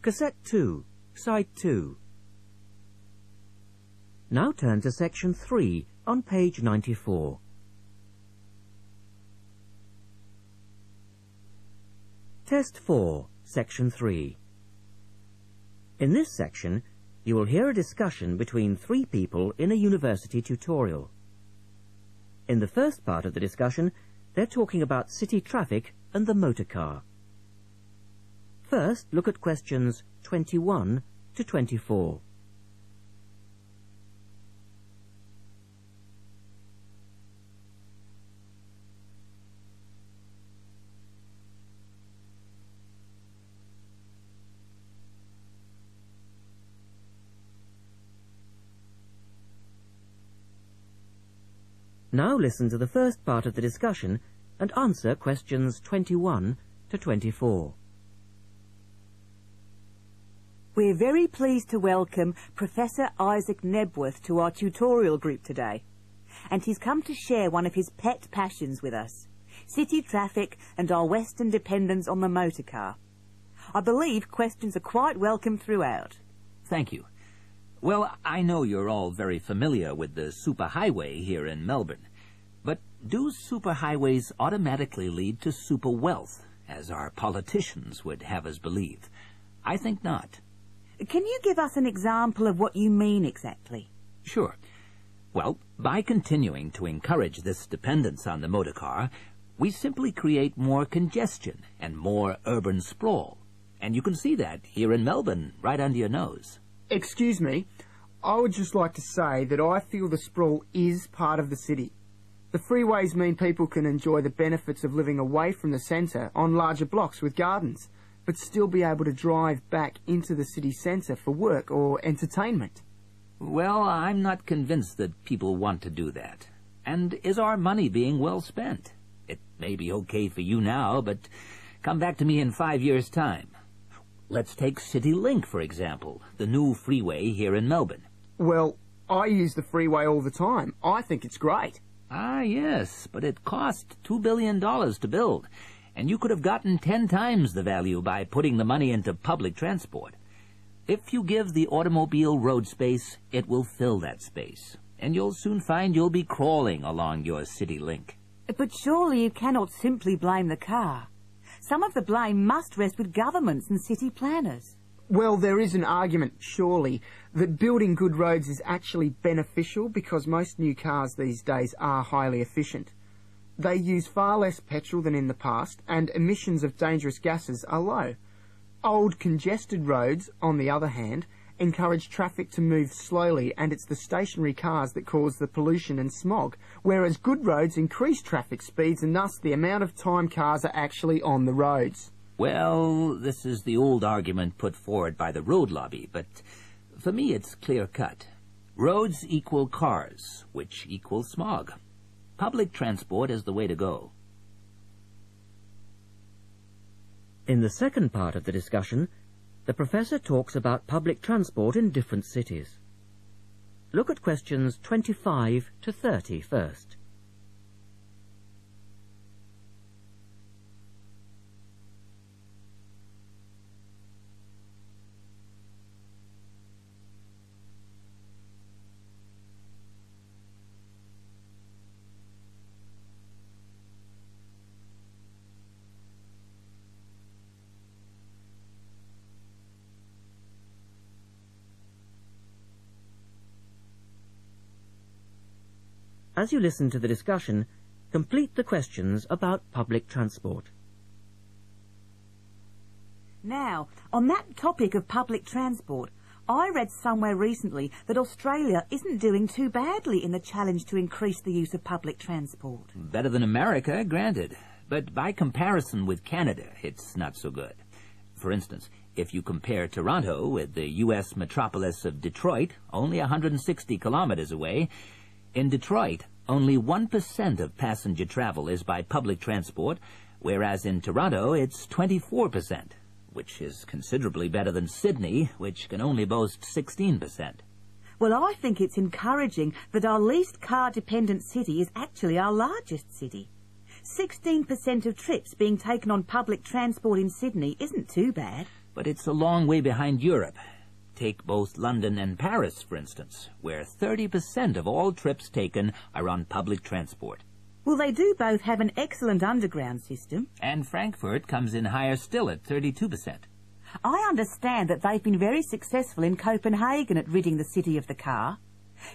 Cassette 2, Side 2. Now turn to Section 3 on page 94. Test 4, Section 3. In this section, you will hear a discussion between three people in a university tutorial. In the first part of the discussion, they're talking about city traffic and the motor car. First, look at questions 21 to 24. Now listen to the first part of the discussion and answer questions 21 to 24. We're very pleased to welcome Professor Isaac Nebworth to our tutorial group today. And he's come to share one of his pet passions with us, city traffic and our Western dependence on the motor car. I believe questions are quite welcome throughout. Thank you. Well, I know you're all very familiar with the superhighway here in Melbourne, but do superhighways automatically lead to super wealth, as our politicians would have us believe? I think not. Can you give us an example of what you mean exactly? Sure. Well, by continuing to encourage this dependence on the motor car, we simply create more congestion and more urban sprawl. And you can see that here in Melbourne, right under your nose. Excuse me, I would just like to say that I feel the sprawl is part of the city. The freeways mean people can enjoy the benefits of living away from the centre on larger blocks with gardens, but still be able to drive back into the city centre for work or entertainment. Well, I'm not convinced that people want to do that. And is our money being well spent? It may be okay for you now, but come back to me in 5 years' time. Let's take CityLink, for example, the new freeway here in Melbourne. Well, I use the freeway all the time. I think it's great. Ah, yes, but it cost $2 billion to build, and you could have gotten 10 times the value by putting the money into public transport. If you give the automobile road space, it will fill that space, and you'll soon find you'll be crawling along your CityLink. But surely you cannot simply blame the car. Some of the blame must rest with governments and city planners. Well, there is an argument, surely, that building good roads is actually beneficial because most new cars these days are highly efficient. They use far less petrol than in the past, and emissions of dangerous gases are low. Old, congested roads, on the other hand, encourage traffic to move slowly, and it's the stationary cars that cause the pollution and smog, whereas good roads increase traffic speeds and thus the amount of time cars are actually on the roads. Well, this is the old argument put forward by the road lobby, but for me it's clear-cut. Roads equal cars, which equals smog. Public transport is the way to go. In the second part of the discussion, the professor talks about public transport in different cities. Look at questions 25 to 30 first. As you listen to the discussion, complete the questions about public transport. Now, on that topic of public transport, I read somewhere recently that Australia isn't doing too badly in the challenge to increase the use of public transport. Better than America, granted. But by comparison with Canada, it's not so good. For instance, if you compare Toronto with the U.S. metropolis of Detroit, only 160 kilometers away, in Detroit, only 1% of passenger travel is by public transport, whereas in Toronto it's 24%, which is considerably better than Sydney, which can only boast 16%. Well, I think it's encouraging that our least car-dependent city is actually our largest city. 16% of trips being taken on public transport in Sydney isn't too bad. But it's a long way behind Europe. Take both London and Paris, for instance, where 30% of all trips taken are on public transport. Well, they do both have an excellent underground system. And Frankfurt comes in higher still at 32%. I understand that they've been very successful in Copenhagen at ridding the city of the car.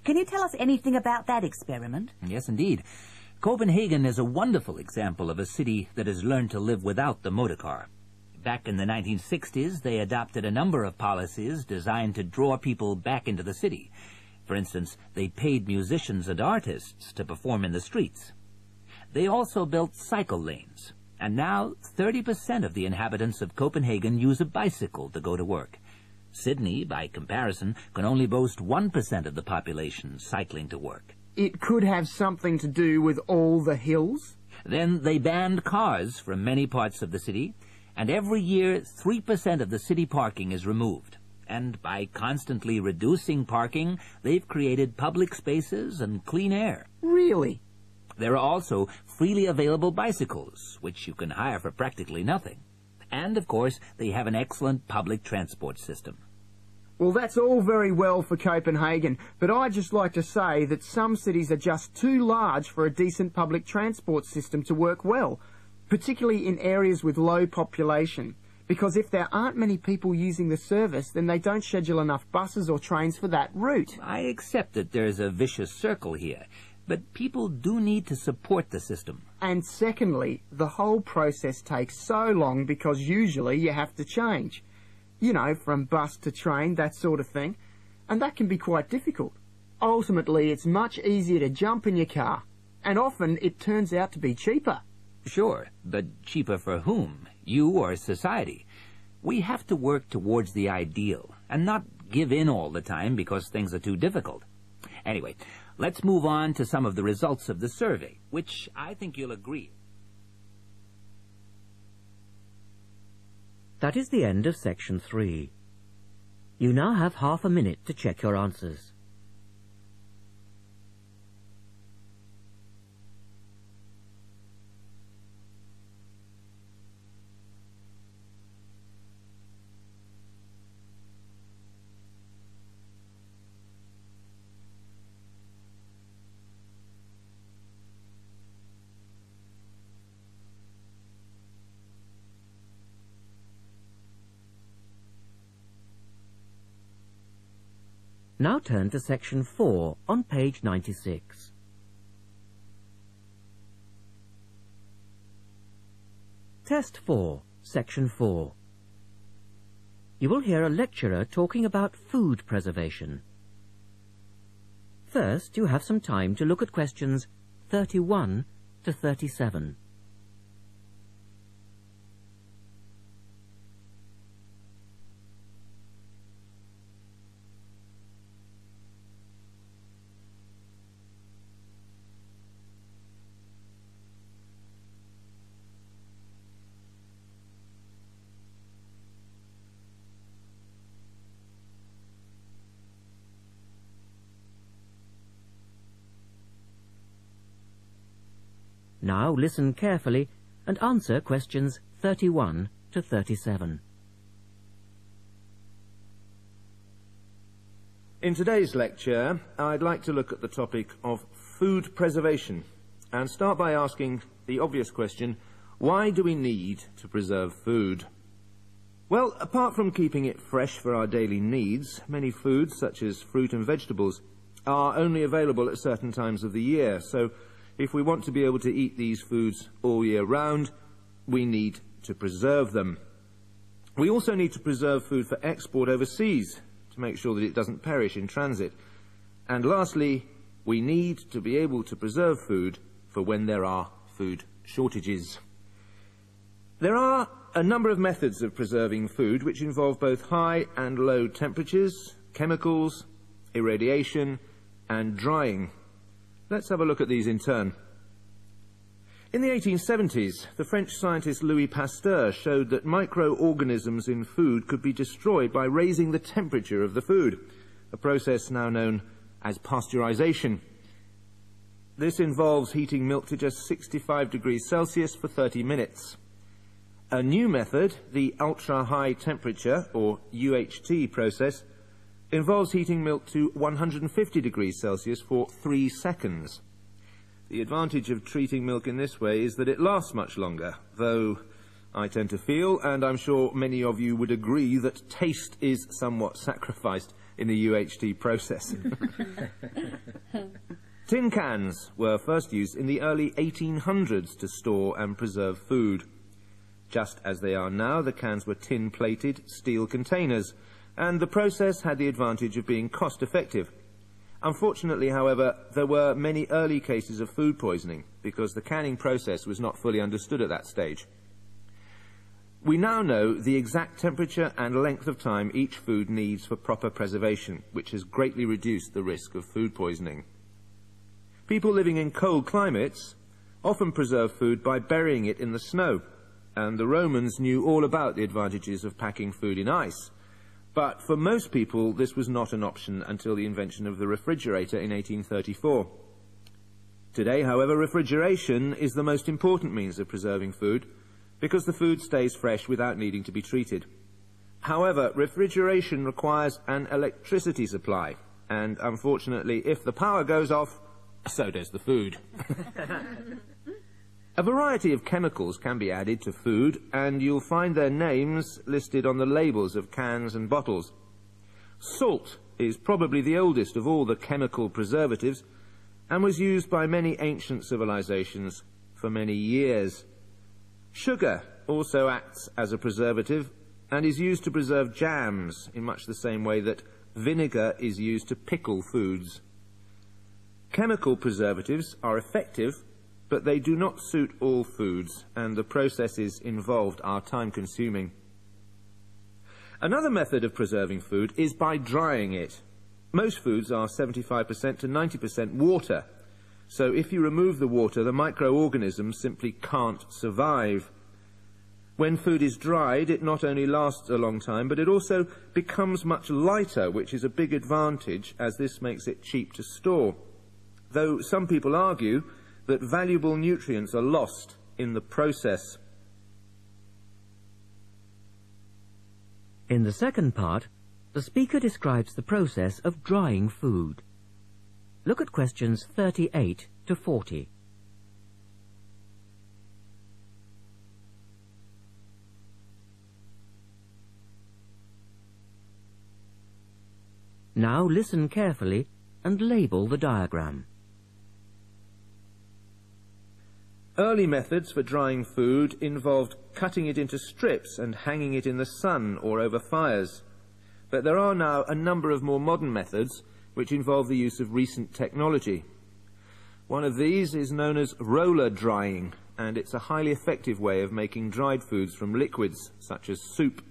Can you tell us anything about that experiment? Yes, indeed. Copenhagen is a wonderful example of a city that has learned to live without the motor car. Back in the 1960s, they adopted a number of policies designed to draw people back into the city. For instance, they paid musicians and artists to perform in the streets. They also built cycle lanes, and now 30% of the inhabitants of Copenhagen use a bicycle to go to work. Sydney, by comparison, can only boast 1% of the population cycling to work. It could have something to do with all the hills? Then they banned cars from many parts of the city, and every year 3% of the city parking is removed. And by constantly reducing parking, they've created public spaces and clean air. Really? There are also freely available bicycles, which you can hire for practically nothing. And, of course, they have an excellent public transport system. Well, that's all very well for Copenhagen, but I'd just like to say that some cities are just too large for a decent public transport system to work well, particularly in areas with low population. Because if there aren't many people using the service, then they don't schedule enough buses or trains for that route. I accept that there's a vicious circle here, but people do need to support the system. And secondly, the whole process takes so long because usually you have to change. You know, from bus to train, that sort of thing. And that can be quite difficult. Ultimately, it's much easier to jump in your car. And often it turns out to be cheaper. Sure, but cheaper for whom? You or society? We have to work towards the ideal and not give in all the time because things are too difficult. Anyway, let's move on to some of the results of the survey, which I think you'll agree. That is the end of section 3. You now have half a minute to check your answers. Now turn to section 4 on page 96. Test 4, section 4. You will hear a lecturer talking about food preservation. First, you have some time to look at questions 31 to 37. Now listen carefully and answer questions 31 to 37. In today's lecture, I'd like to look at the topic of food preservation and start by asking the obvious question, why do we need to preserve food? Well, apart from keeping it fresh for our daily needs, many foods, such as fruit and vegetables, are only available at certain times of the year, so if we want to be able to eat these foods all year round, we need to preserve them. We also need to preserve food for export overseas to make sure that it doesn't perish in transit. And lastly, we need to be able to preserve food for when there are food shortages. There are a number of methods of preserving food which involve both high and low temperatures, chemicals, irradiation, and drying. Let's have a look at these in turn. In the 1870s, the French scientist Louis Pasteur showed that microorganisms in food could be destroyed by raising the temperature of the food, a process now known as pasteurization. This involves heating milk to just 65 degrees Celsius for 30 minutes. A new method, the ultra-high temperature, or UHT process, involves heating milk to 150 degrees Celsius for 3 seconds. The advantage of treating milk in this way is that it lasts much longer, though I tend to feel, and I'm sure many of you would agree, that taste is somewhat sacrificed in the UHT process. Tin cans were first used in the early 1800s to store and preserve food. Just as they are now, the cans were tin-plated steel containers, and the process had the advantage of being cost-effective. Unfortunately, however, there were many early cases of food poisoning because the canning process was not fully understood at that stage. We now know the exact temperature and length of time each food needs for proper preservation, which has greatly reduced the risk of food poisoning. People living in cold climates often preserve food by burying it in the snow, and the Romans knew all about the advantages of packing food in ice. But for most people, this was not an option until the invention of the refrigerator in 1834. Today, however, refrigeration is the most important means of preserving food, because the food stays fresh without needing to be treated. However, refrigeration requires an electricity supply, and unfortunately, if the power goes off, so does the food. A variety of chemicals can be added to food, and you'll find their names listed on the labels of cans and bottles. Salt is probably the oldest of all the chemical preservatives, and was used by many ancient civilizations for many years. Sugar also acts as a preservative and is used to preserve jams in much the same way that vinegar is used to pickle foods. Chemical preservatives are effective, but they do not suit all foods, and the processes involved are time-consuming. Another method of preserving food is by drying it. Most foods are 75% to 90% water, so if you remove the water, the microorganisms simply can't survive. When food is dried, it not only lasts a long time, but it also becomes much lighter, which is a big advantage, as this makes it cheap to store. Though some people argue that valuable nutrients are lost in the process. In the second part, the speaker describes the process of drying food. Look at questions 38 to 40. Now listen carefully and label the diagram. Early methods for drying food involved cutting it into strips and hanging it in the sun or over fires. But there are now a number of more modern methods which involve the use of recent technology. One of these is known as roller drying, and it's a highly effective way of making dried foods from liquids, such as soup.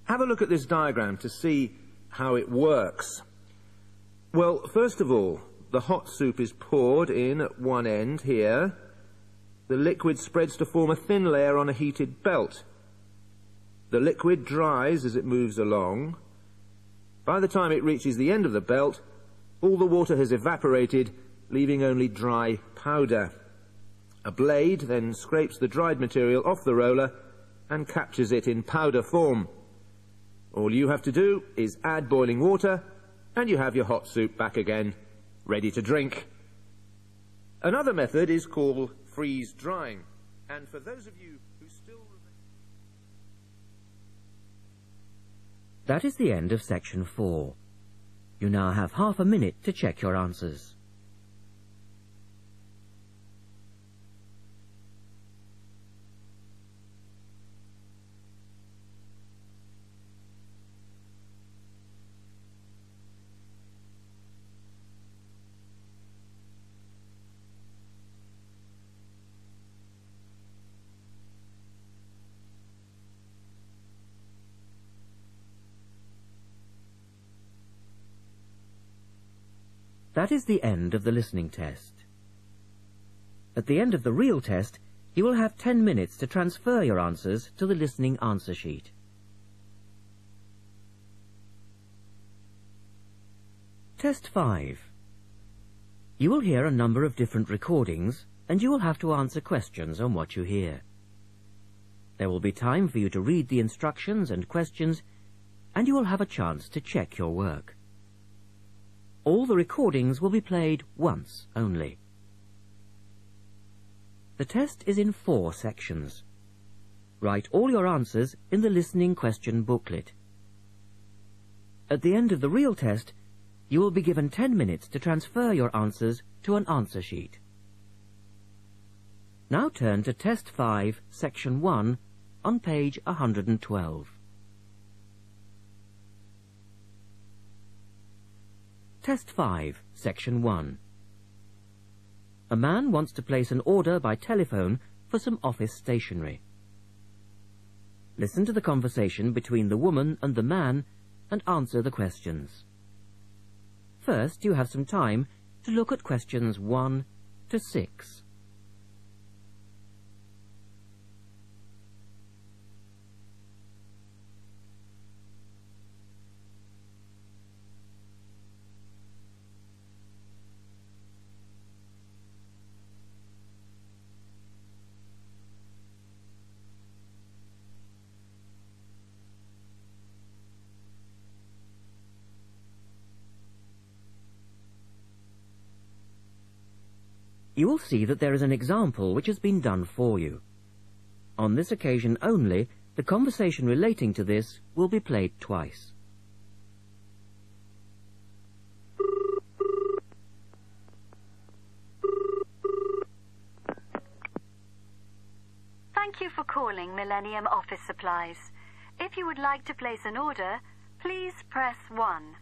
Have a look at this diagram to see how it works. Well, first of all, the hot soup is poured in at one end here. The liquid spreads to form a thin layer on a heated belt. The liquid dries as it moves along. By the time it reaches the end of the belt, all the water has evaporated, leaving only dry powder. A blade then scrapes the dried material off the roller and captures it in powder form. All you have to do is add boiling water, and you have your hot soup back again, ready to drink. Another method is called freeze drying, and for those of you who still remember... That is the end of section 4. You now have half a minute to check your answers. That is the end of the listening test. At the end of the real test, you will have 10 minutes to transfer your answers to the listening answer sheet. Test 5. You will hear a number of different recordings, and you will have to answer questions on what you hear. There will be time for you to read the instructions and questions, and you will have a chance to check your work. All the recordings will be played once only. The test is in 4 sections. Write all your answers in the listening question booklet. At the end of the real test, you will be given 10 minutes to transfer your answers to an answer sheet. Now turn to Test 5, Section 1, on page 112. Test 5, Section 1. A man wants to place an order by telephone for some office stationery. Listen to the conversation between the woman and the man and answer the questions. First, you have some time to look at questions 1 to 6. You will see that there is an example which has been done for you. On this occasion only, the conversation relating to this will be played twice. Thank you for calling Millennium Office Supplies. If you would like to place an order, please press 1.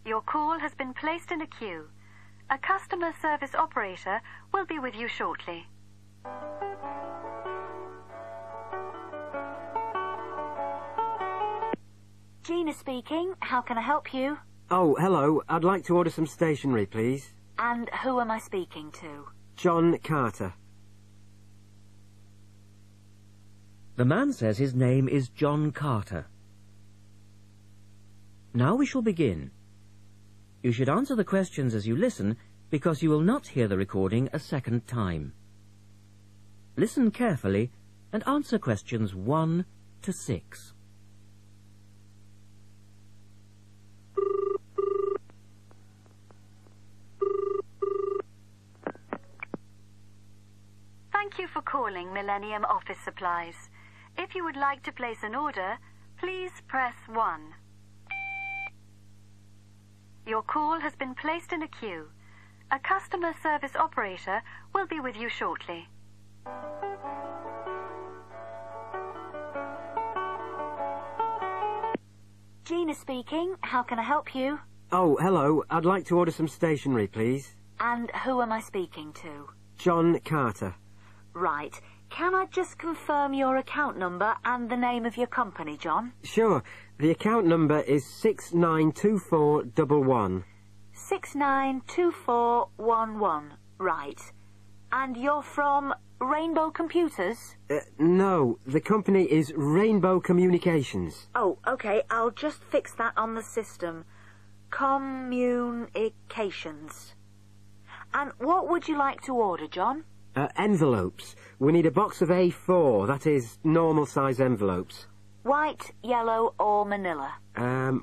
Your call has been placed in a queue. A customer service operator will be with you shortly. Gina speaking. How can I help you? Oh, hello. I'd like to order some stationery, please. And who am I speaking to? John Carter. The man says his name is John Carter. Now we shall begin. You should answer the questions as you listen, because you will not hear the recording a second time. Listen carefully and answer questions 1 to 6. Thank you for calling Millennium Office Supplies. If you would like to place an order, please press 1. Your call has been placed in a queue. A customer service operator will be with you shortly. Gina speaking. How can I help you? Oh, hello. I'd like to order some stationery, please. And who am I speaking to? John Carter. Right. Can I just confirm your account number and the name of your company, John? Sure. The account number is 692411. 692411. Right. And you're from Rainbow Computers? No, the company is Rainbow Communications. Oh, okay. I'll just fix that on the system. Communications. And what would you like to order, John? Envelopes. We need a box of A4, that is, normal size envelopes. White, yellow or manila?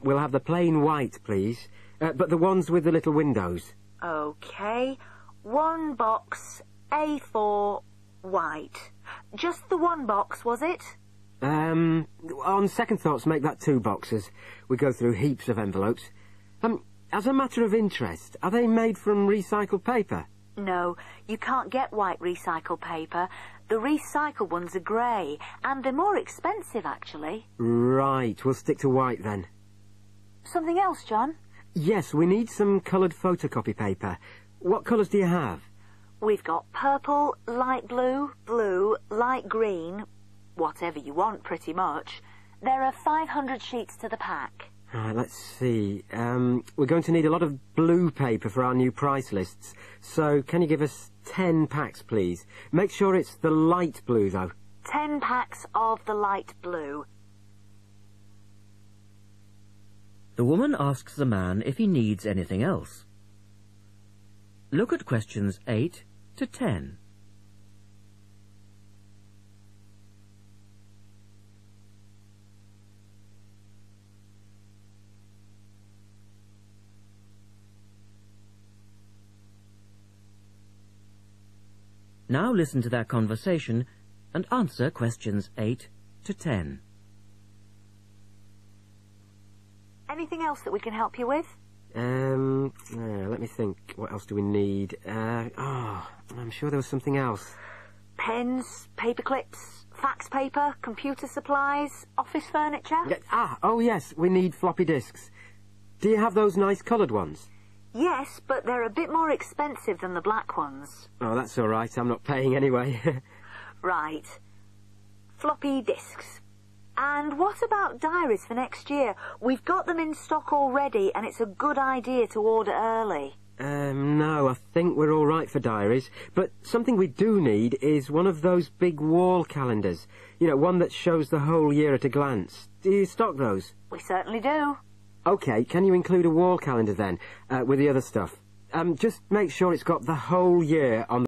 We'll have the plain white, please. But the ones with the little windows. Okay. 1 box, A4, white. Just the 1 box, was it? On second thoughts, make that 2 boxes. We go through heaps of envelopes. As a matter of interest, are they made from recycled paper? No, you can't get white recycled paper. The recycled ones are grey, and they're more expensive, actually. Right, we'll stick to white then. Something else, John? Yes, we need some coloured photocopy paper. What colours do you have? We've got purple, light blue, blue, light green, whatever you want, pretty much. There are 500 sheets to the pack. Right, let's see. We're going to need a lot of blue paper for our new price lists. So, can you give us 10 packs, please? Make sure it's the light blue, though. 10 packs of the light blue. The woman asks the man if he needs anything else. Look at questions 8 to 10. Now listen to their conversation and answer questions 8 to 10. Anything else that we can help you with? Let me think. What else do we need? I'm sure there was something else. Pens, paper clips, fax paper, computer supplies, office furniture? Oh yes, we need floppy disks. Do you have those nice coloured ones? Yes, but they're a bit more expensive than the black ones. Oh, that's all right. I'm not paying anyway. Right. Floppy disks. And what about diaries for next year? We've got them in stock already, and it's a good idea to order early. No, I think we're all right for diaries. But something we do need is one of those big wall calendars. You know, one that shows the whole year at a glance. Do you stock those? We certainly do. OK, can you include a wall calendar then, with the other stuff? Just make sure it's got the whole year on